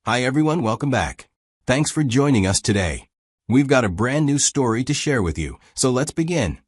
Hi everyone, welcome back. Thanks for joining us today. We've got a brand new story to share with you, so let's begin.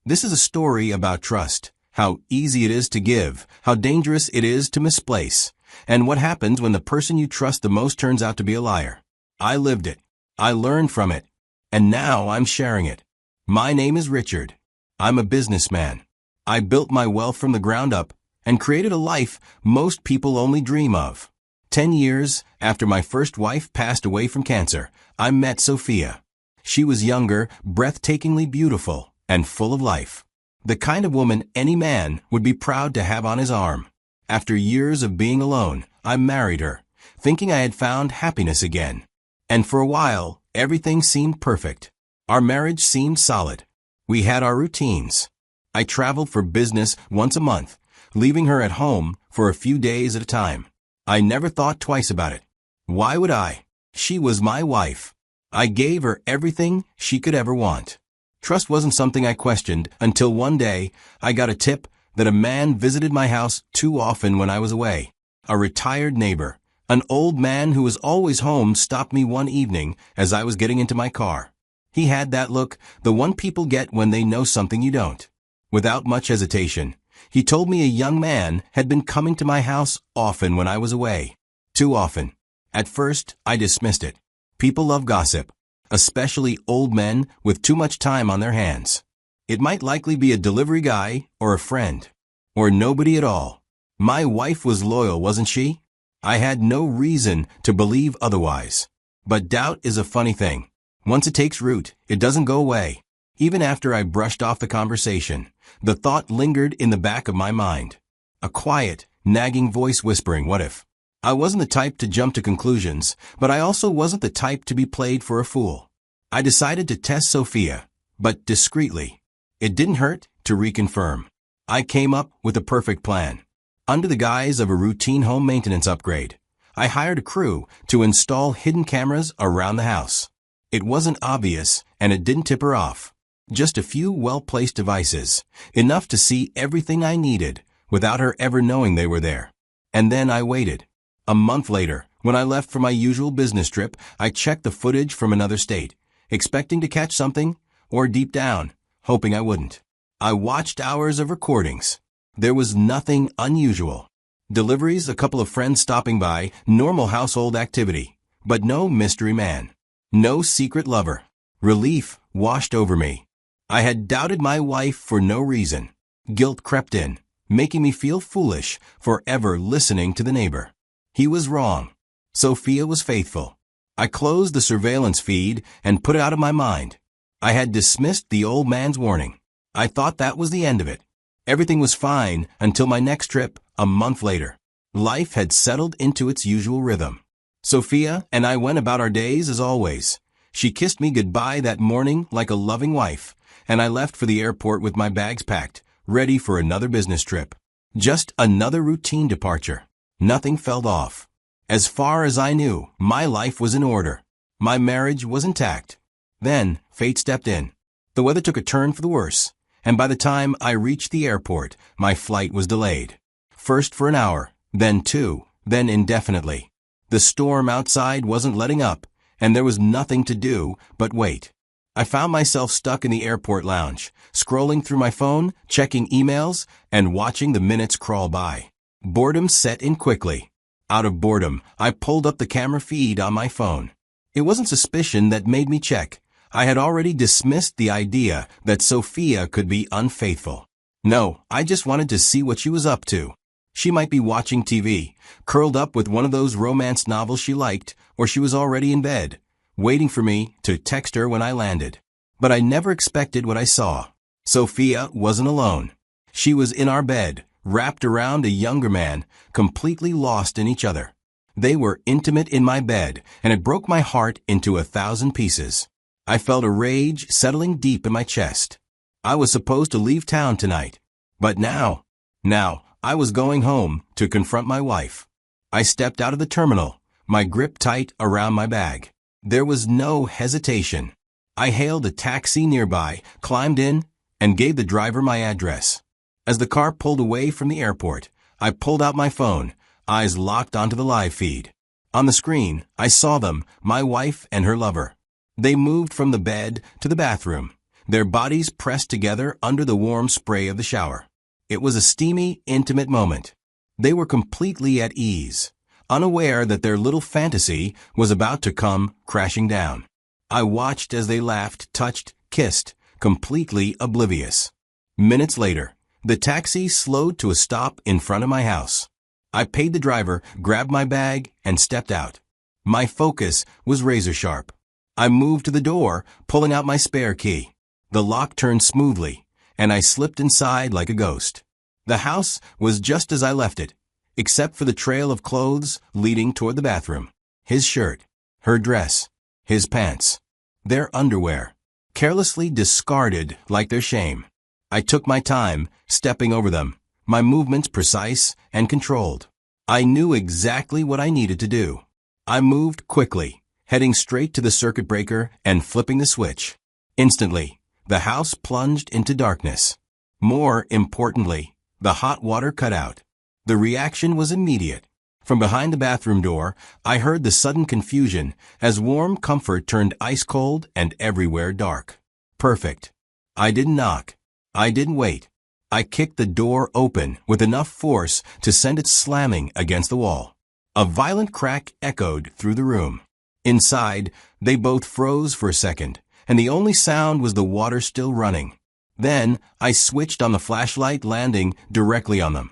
This is a story about trust, how easy it is to give, how dangerous it is to misplace, and what happens when the person you trust the most turns out to be a liar. I lived it. I learned from it. And now I'm sharing it. My name is Richard. I'm a businessman. I built my wealth from the ground up and created a life most people only dream of. 10 years after my first wife passed away from cancer, I met Sophia. She was younger, breathtakingly beautiful, and full of life. The kind of woman any man would be proud to have on his arm. After years of being alone, I married her, thinking I had found happiness again. And for a while, everything seemed perfect. Our marriage seemed solid. We had our routines. I traveled for business once a month, leaving her at home for a few days at a time. I never thought twice about it. Why would I? She was my wife. I gave her everything she could ever want. Trust wasn't something I questioned until one day I got a tip that a man visited my house too often when I was away. A retired neighbor, an old man who was always home, stopped me one evening as I was getting into my car. He had that look, the one people get when they know something you don't. Without much hesitation, he told me a young man had been coming to my house often when I was away. Too often. At first, I dismissed it. People love gossip, especially old men with too much time on their hands. It might likely be a delivery guy or a friend. Or nobody at all. My wife was loyal, wasn't she? I had no reason to believe otherwise. But doubt is a funny thing. Once it takes root, it doesn't go away. Even after I brushed off the conversation, the thought lingered in the back of my mind. A quiet, nagging voice whispering, what if? I wasn't the type to jump to conclusions, but I also wasn't the type to be played for a fool. I decided to test Sophia, but discreetly. It didn't hurt to reconfirm. I came up with a perfect plan. Under the guise of a routine home maintenance upgrade, I hired a crew to install hidden cameras around the house. It wasn't obvious, and it didn't tip her off. Just a few well-placed devices, enough to see everything I needed without her ever knowing they were there. And then I waited. A month later, when I left for my usual business trip, I checked the footage from another state, expecting to catch something, or deep down, hoping I wouldn't. I watched hours of recordings. There was nothing unusual. Deliveries, a couple of friends stopping by, normal household activity, but no mystery man. No secret lover. Relief washed over me. I had doubted my wife for no reason. Guilt crept in, making me feel foolish for ever listening to the neighbor. He was wrong. Sophia was faithful. I closed the surveillance feed and put it out of my mind. I had dismissed the old man's warning. I thought that was the end of it. Everything was fine until my next trip, a month later. Life had settled into its usual rhythm. Sophia and I went about our days as always. She kissed me goodbye that morning like a loving wife, and I left for the airport with my bags packed, ready for another business trip. Just another routine departure. Nothing felt off. As far as I knew, my life was in order. My marriage was intact. Then, fate stepped in. The weather took a turn for the worse, and by the time I reached the airport, my flight was delayed. First for an hour, then 2, then indefinitely. The storm outside wasn't letting up, and there was nothing to do but wait. I found myself stuck in the airport lounge, scrolling through my phone, checking emails, and watching the minutes crawl by. Boredom set in quickly. Out of boredom, I pulled up the camera feed on my phone. It wasn't suspicion that made me check. I had already dismissed the idea that Sophia could be unfaithful. No, I just wanted to see what she was up to. She might be watching TV, curled up with one of those romance novels she liked, or she was already in bed, waiting for me to text her when I landed. But I never expected what I saw. Sophia wasn't alone. She was in our bed, wrapped around a younger man, completely lost in each other. They were intimate in my bed, and it broke my heart into 1,000 pieces. I felt a rage settling deep in my chest. I was supposed to leave town tonight. But now, I was going home to confront my wife. I stepped out of the terminal, my grip tight around my bag. There was no hesitation. I hailed a taxi nearby, climbed in, and gave the driver my address. As the car pulled away from the airport, I pulled out my phone, eyes locked onto the live feed. On the screen, I saw them, my wife and her lover. They moved from the bed to the bathroom, their bodies pressed together under the warm spray of the shower. It was a steamy, intimate moment. They were completely at ease, unaware that their little fantasy was about to come crashing down. I watched as they laughed, touched, kissed, completely oblivious. Minutes later, the taxi slowed to a stop in front of my house. I paid the driver, grabbed my bag, and stepped out. My focus was razor sharp. I moved to the door, pulling out my spare key. The lock turned smoothly, and I slipped inside like a ghost. The house was just as I left it, except for the trail of clothes leading toward the bathroom. His shirt, her dress, his pants, their underwear, carelessly discarded like their shame. I took my time, stepping over them, my movements precise and controlled. I knew exactly what I needed to do. I moved quickly, heading straight to the circuit breaker and flipping the switch. Instantly, the house plunged into darkness. More importantly, the hot water cut out. The reaction was immediate. From behind the bathroom door, I heard the sudden confusion as warm comfort turned ice cold and everywhere dark. Perfect. I didn't knock. I didn't wait. I kicked the door open with enough force to send it slamming against the wall. A violent crack echoed through the room. Inside, they both froze for a second, and the only sound was the water still running. Then, I switched on the flashlight, landing directly on them.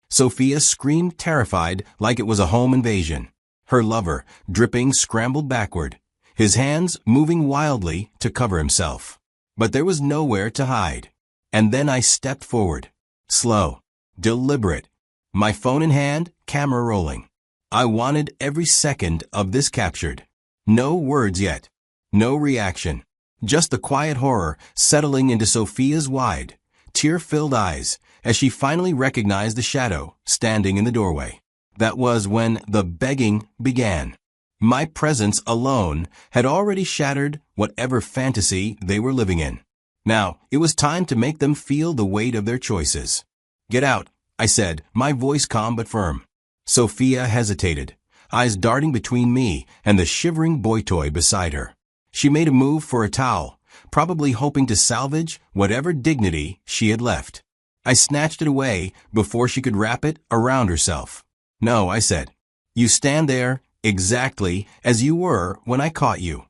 Sophia screamed, terrified, like it was a home invasion. Her lover, dripping, scrambled backward, his hands moving wildly to cover himself. But there was nowhere to hide. And then I stepped forward. Slow, deliberate, my phone in hand, camera rolling. I wanted every second of this captured. No words yet. No reaction. Just the quiet horror settling into Sophia's wide, tear-filled eyes as she finally recognized the shadow standing in the doorway. That was when the begging began. My presence alone had already shattered whatever fantasy they were living in. Now, it was time to make them feel the weight of their choices. "Get out," I said, my voice calm but firm. Sophia hesitated, eyes darting between me and the shivering boy toy beside her. She made a move for a towel, probably hoping to salvage whatever dignity she had left. I snatched it away before she could wrap it around herself. "No," I said. "You stand there exactly as you were when I caught you."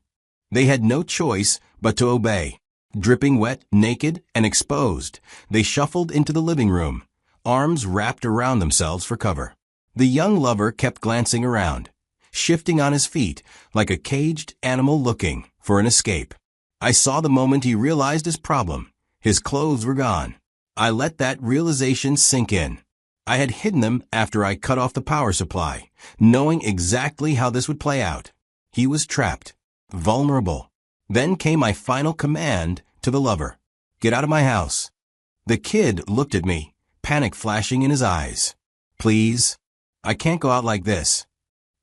They had no choice but to obey. Dripping wet, naked, and exposed, they shuffled into the living room, arms wrapped around themselves for cover. The young lover kept glancing around, shifting on his feet like a caged animal looking for an escape. I saw the moment he realized his problem. His clothes were gone. I let that realization sink in. I had hidden them after I cut off the power supply, knowing exactly how this would play out. He was trapped, vulnerable. Then came my final command to the lover. "Get out of my house." The kid looked at me, panic flashing in his eyes. "Please? I can't go out like this."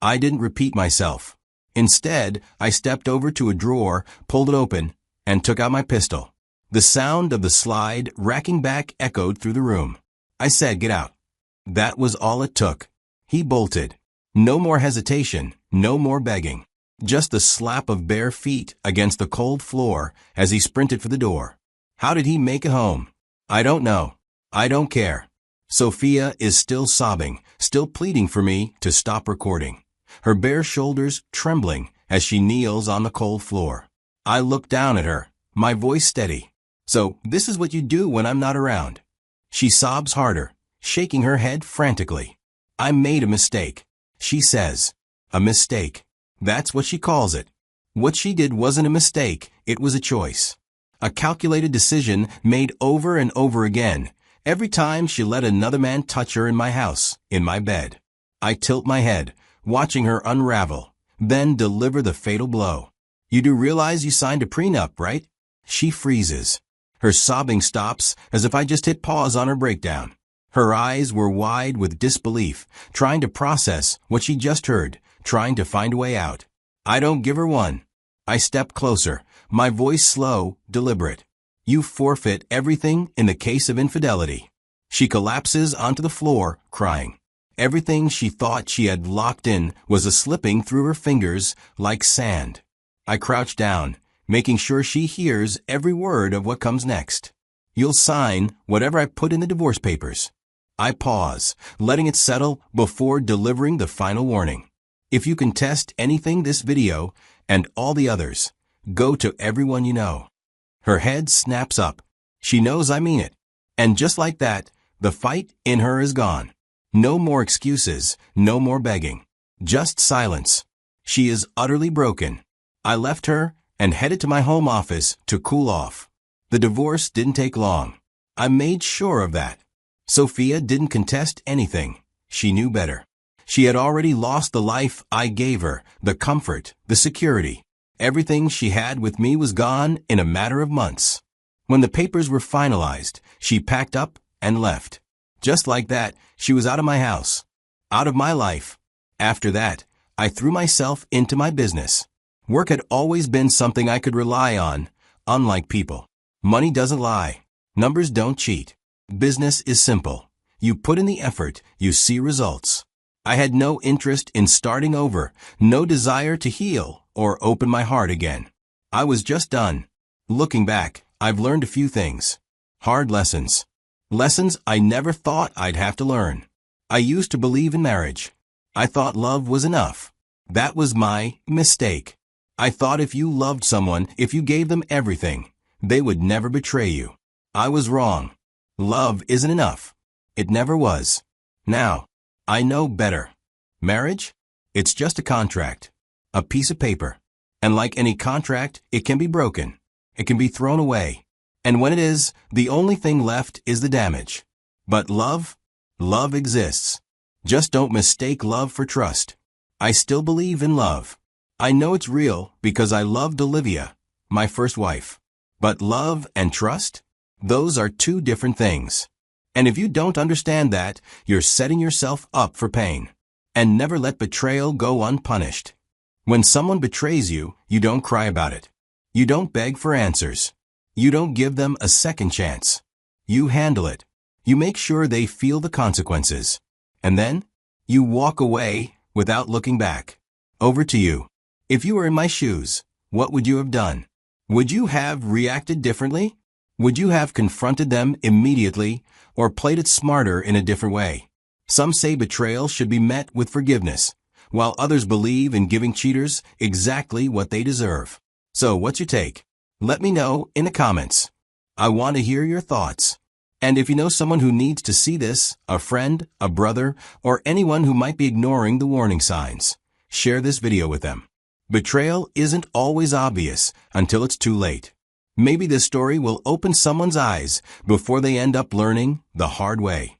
I didn't repeat myself. Instead, I stepped over to a drawer, pulled it open, and took out my pistol. The sound of the slide racking back echoed through the room. I said, "Get out." That was all it took. He bolted. No more hesitation, no more begging. Just the slap of bare feet against the cold floor as he sprinted for the door. How did he make it home? I don't know. I don't care. Sophia is still sobbing, still pleading for me to stop recording. Her bare shoulders trembling as she kneels on the cold floor. I look down at her, my voice steady. "So, this is what you do when I'm not around." She sobs harder, shaking her head frantically. "I made a mistake," she says. A mistake. That's what she calls it. What she did wasn't a mistake, it was a choice. A calculated decision made over and over again, every time she let another man touch her in my house, in my bed. I tilt my head, watching her unravel, then deliver the fatal blow. "You do realize you signed a prenup, right?" She freezes. Her sobbing stops as if I just hit pause on her breakdown. Her eyes were wide with disbelief, trying to process what she just heard, trying to find a way out. I don't give her one. I step closer, my voice slow, deliberate. "You forfeit everything in the case of infidelity." She collapses onto the floor, crying. Everything she thought she had locked in was slipping through her fingers like sand. I crouch down, making sure she hears every word of what comes next. You'll sign whatever I put in the divorce papers. I pause, letting it settle before delivering the final warning. If you contest anything this video and all the others, go to everyone you know. Her head snaps up. She knows I mean it. And just like that, the fight in her is gone. No more excuses, no more begging. Just silence. She is utterly broken. I left her and headed to my home office to cool off. The divorce didn't take long. I made sure of that. Sophia didn't contest anything. She knew better. She had already lost the life I gave her, the comfort, the security. Everything she had with me was gone in a matter of months. When the papers were finalized, she packed up and left. Just like that, she was out of my house, out of my life. After that, I threw myself into my business. Work had always been something I could rely on, unlike people. Money doesn't lie. Numbers don't cheat. Business is simple. You put in the effort, you see results. I had no interest in starting over, no desire to heal or open my heart again. I was just done. Looking back, I've learned a few things. Hard lessons. Lessons I never thought I'd have to learn. I used to believe in marriage. I thought love was enough. That was my mistake. I thought if you loved someone, if you gave them everything, they would never betray you. I was wrong. Love isn't enough. It never was. Now, I know better. Marriage? It's just a contract. A piece of paper. And like any contract, it can be broken. It can be thrown away. And when it is, the only thing left is the damage. But love? Love exists. Just don't mistake love for trust. I still believe in love. I know it's real because I loved Olivia, my first wife. But love and trust? Those are two different things. And if you don't understand that, you're setting yourself up for pain. And never let betrayal go unpunished. When someone betrays you, you don't cry about it. You don't beg for answers. You don't give them a second chance. You handle it. You make sure they feel the consequences. And then, you walk away without looking back. Over to you. If you were in my shoes, what would you have done? Would you have reacted differently? Would you have confronted them immediately or played it smarter in a different way? Some say betrayal should be met with forgiveness, while others believe in giving cheaters exactly what they deserve. So what's your take? Let me know in the comments. I want to hear your thoughts. And if you know someone who needs to see this, a friend, a brother, or anyone who might be ignoring the warning signs, share this video with them. Betrayal isn't always obvious until it's too late. Maybe this story will open someone's eyes before they end up learning the hard way.